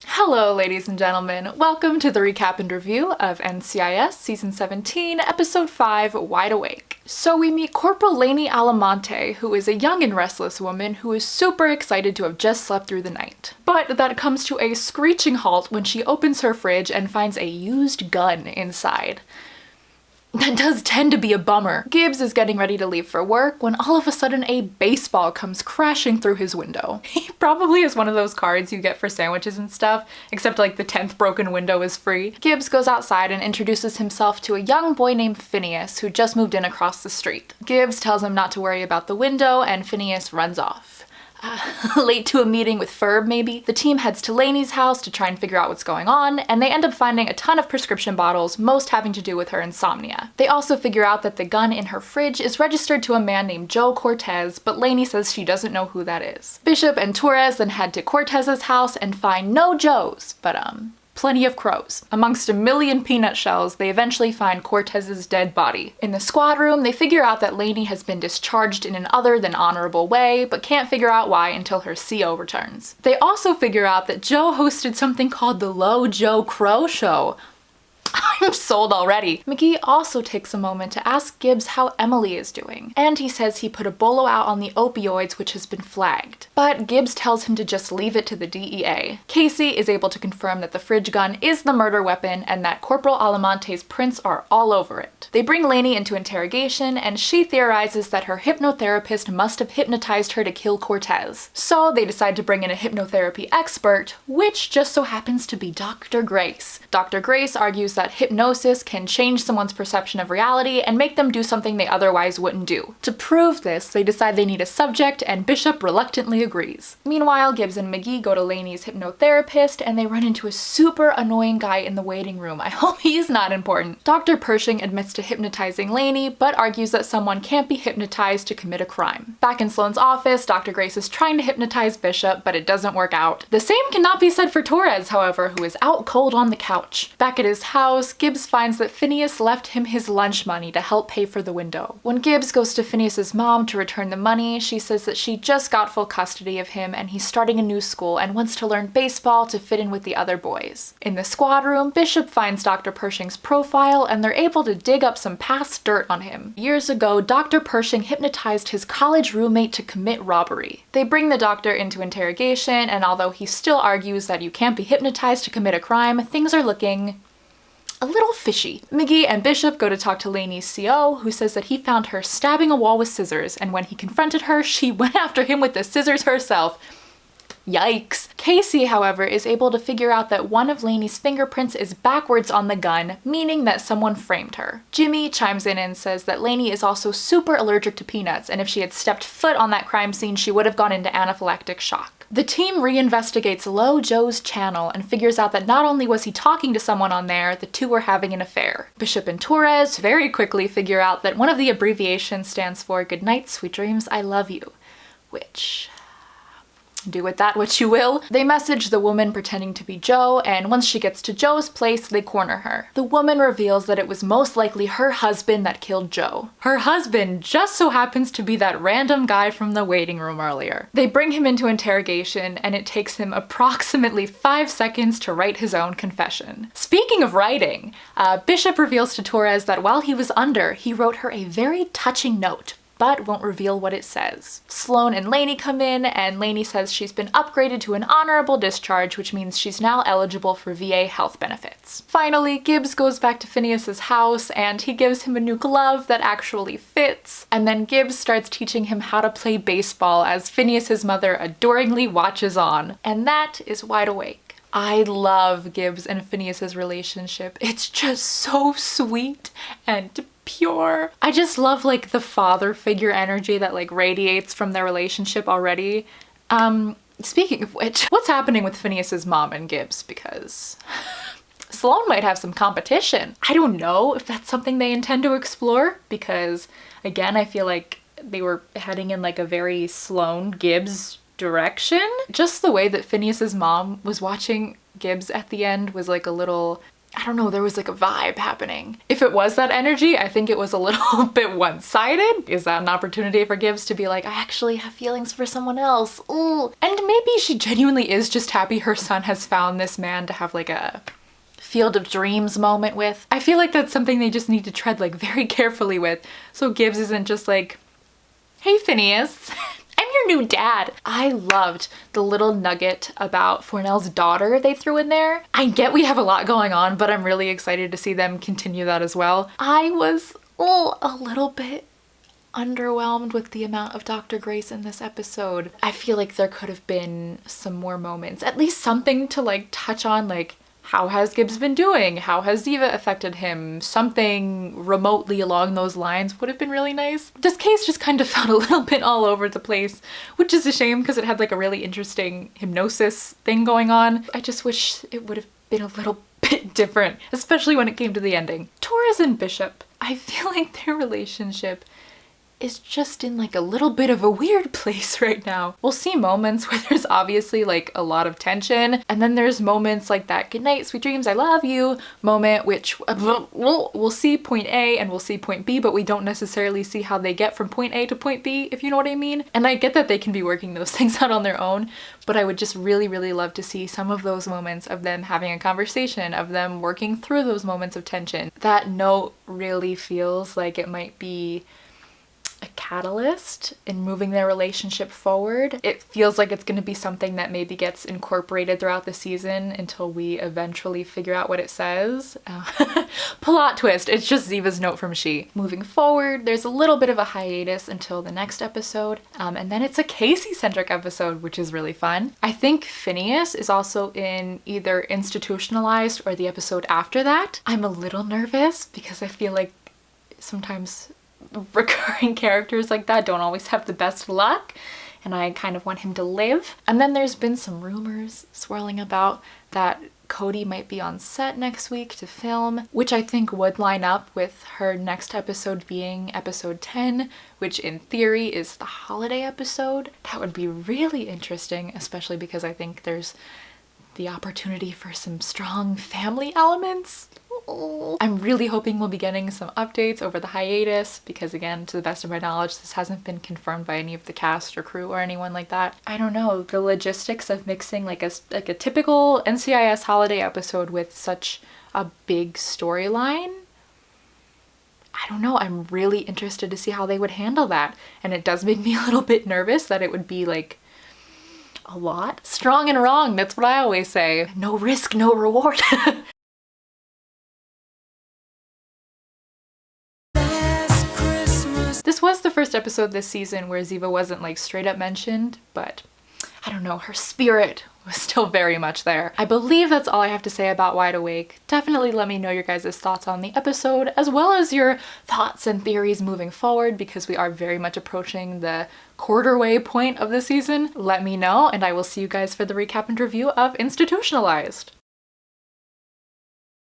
Hello, ladies and gentlemen. Welcome to the recap and review of NCIS Season 17, Episode 5, Wide Awake. So we meet Corporal Lainey Alamonte, who is a young and restless woman who is super excited to have just slept through the night. But that comes to a screeching halt when she opens her fridge and finds a used gun inside. That does tend to be a bummer. Gibbs is getting ready to leave for work when all of a sudden a baseball comes crashing through his window. He probably is one of those cards you get for sandwiches and stuff, except like the 10th broken window is free. Gibbs goes outside and introduces himself to a young boy named Phineas who just moved in across the street. Gibbs tells him not to worry about the window and Phineas runs off. Late to a meeting with Ferb, maybe? The team heads to Lainey's house to try and figure out what's going on, and they end up finding a ton of prescription bottles, most having to do with her insomnia. They also figure out that the gun in her fridge is registered to a man named Joe Cortez, but Lainey says she doesn't know who that is. Bishop and Torres then head to Cortez's house and find no Joes, but plenty of crows. Amongst a million peanut shells, they eventually find Cortez's dead body. In the squad room, they figure out that Lainey has been discharged in an other than honorable way, but can't figure out why until her CO returns. They also figure out that Joe hosted something called the Low Joe Crow Show. I'm sold already. McGee also takes a moment to ask Gibbs how Emily is doing, and he says he put a bolo out on the opioids which has been flagged. But Gibbs tells him to just leave it to the DEA. Casey is able to confirm that the fridge gun is the murder weapon and that Corporal Alamonte's prints are all over it. They bring Lainey into interrogation and she theorizes that her hypnotherapist must have hypnotized her to kill Cortez. So they decide to bring in a hypnotherapy expert, which just so happens to be Dr. Grace. Dr. Grace argues that hypnosis can change someone's perception of reality and make them do something they otherwise wouldn't do. To prove this, they decide they need a subject, and Bishop reluctantly agrees. Meanwhile, Gibbs and McGee go to Lainey's hypnotherapist, and they run into a super annoying guy in the waiting room. I hope he's not important. Dr. Pershing admits to hypnotizing Lainey, but argues that someone can't be hypnotized to commit a crime. Back in Sloane's office, Dr. Grace is trying to hypnotize Bishop, but it doesn't work out. The same cannot be said for Torres, however, who is out cold on the couch. Back at his house, Gibbs finds that Phineas left him his lunch money to help pay for the window. When Gibbs goes to Phineas's mom to return the money, she says that she just got full custody of him and he's starting a new school and wants to learn baseball to fit in with the other boys. In the squad room, Bishop finds Dr. Pershing's profile and they're able to dig up some past dirt on him. Years ago, Dr. Pershing hypnotized his college roommate to commit robbery. They bring the doctor into interrogation, and although he still argues that you can't be hypnotized to commit a crime, things are looking a little fishy. McGee and Bishop go to talk to Lainey's CO, who says that he found her stabbing a wall with scissors, and when he confronted her, she went after him with the scissors herself. Yikes. Casey, however, is able to figure out that one of Lainey's fingerprints is backwards on the gun, meaning that someone framed her. Jimmy chimes in and says that Lainey is also super allergic to peanuts, and if she had stepped foot on that crime scene, she would have gone into anaphylactic shock. The team reinvestigates Low Joe's channel and figures out that not only was he talking to someone on there, the two were having an affair. Bishop and Torres very quickly figure out that one of the abbreviations stands for Good night, sweet dreams, I love you, which do with that what you will. They message the woman pretending to be Joe, and once she gets to Joe's place, they corner her. The woman reveals that it was most likely her husband that killed Joe. Her husband just so happens to be that random guy from the waiting room earlier. They bring him into interrogation, and it takes him approximately 5 seconds to write his own confession. Speaking of writing, Bishop reveals to Torres that while he was under, he wrote her a very touching note, but won't reveal what it says. Sloane and Lainey come in, and Lainey says she's been upgraded to an honorable discharge, which means she's now eligible for VA health benefits. Finally, Gibbs goes back to Phineas's house, and he gives him a new glove that actually fits, and then Gibbs starts teaching him how to play baseball as Phineas's mother adoringly watches on. And that is Wide Awake. I love Gibbs and Phineas's relationship. It's just so sweet and pure. I just love like the father figure energy that like radiates from their relationship already. Speaking of which, what's happening with Phineas's mom and Gibbs? Because Sloane might have some competition. I don't know if that's something they intend to explore, because again, I feel like they were heading in like a very Sloane-Gibbs direction. Just the way that Phineas's mom was watching Gibbs at the end was like a little I don't know, there was like a vibe happening. If it was that energy, I think it was a little bit one-sided. Is that an opportunity for Gibbs to be like, I actually have feelings for someone else? Ooh. And maybe she genuinely is just happy her son has found this man to have like a field of dreams moment with. I feel like that's something they just need to tread like very carefully with. So Gibbs isn't just like, hey Phineas, I'm your new dad. I loved the little nugget about Fornells Daughter they threw in there. I get we have a lot going on, but I'm really excited to see them continue that as well. I was a little bit underwhelmed with the amount of Dr. Grace in this episode. I feel like there could have been some more moments, at least something to like touch on, like how has Gibbs been doing? How has Ziva affected him? Something remotely along those lines would have been really nice. This case just kind of felt a little bit all over the place, which is a shame because it had like a really interesting hypnosis thing going on. I just wish it would have been a little bit different, especially when it came to the ending. Torres and Bishop, I feel like their relationship is just in like a little bit of a weird place right now. We'll see moments where there's obviously like a lot of tension, and then there's moments like that good night, sweet dreams, I love you moment, which we'll see point A and we'll see point B, but we don't necessarily see how they get from point A to point B, if you know what I mean. And I get that they can be working those things out on their own, but I would just really, really love to see some of those moments of them having a conversation, of them working through those moments of tension. That note really feels like it might be a catalyst in moving their relationship forward. It feels like it's going to be something that maybe gets incorporated throughout the season until we eventually figure out what it says. Plot twist, it's just Ziva's note from She. Moving forward, there's a little bit of a hiatus until the next episode, and then it's a Casey-centric episode, which is really fun. I think Phineas is also in either Institutionalized or the episode after that. I'm a little nervous because I feel like sometimes recurring characters like that don't always have the best luck, and I kind of want him to live. And then there's been some rumors swirling about that Cody might be on set next week to film, which I think would line up with her next episode being episode 10, which in theory is the holiday episode. That would be really interesting, especially because I think there's the opportunity for some strong family elements. I'm really hoping we'll be getting some updates over the hiatus because, again, to the best of my knowledge, this hasn't been confirmed by any of the cast or crew or anyone like that. I don't know, the logistics of mixing like a typical NCIS holiday episode with such a big storyline, I don't know, I'm really interested to see how they would handle that. And it does make me a little bit nervous that it would be like a lot. Strong and wrong, that's what I always say. No risk, no reward. This was the first episode this season where Ziva wasn't like straight up mentioned, but I don't know, her spirit was still very much there. I believe that's all I have to say about Wide Awake. Definitely let me know your guys' thoughts on the episode, as well as your thoughts and theories moving forward, because we are very much approaching the quarter-way point of the season. Let me know, and I will see you guys for the recap and review of Institutionalized.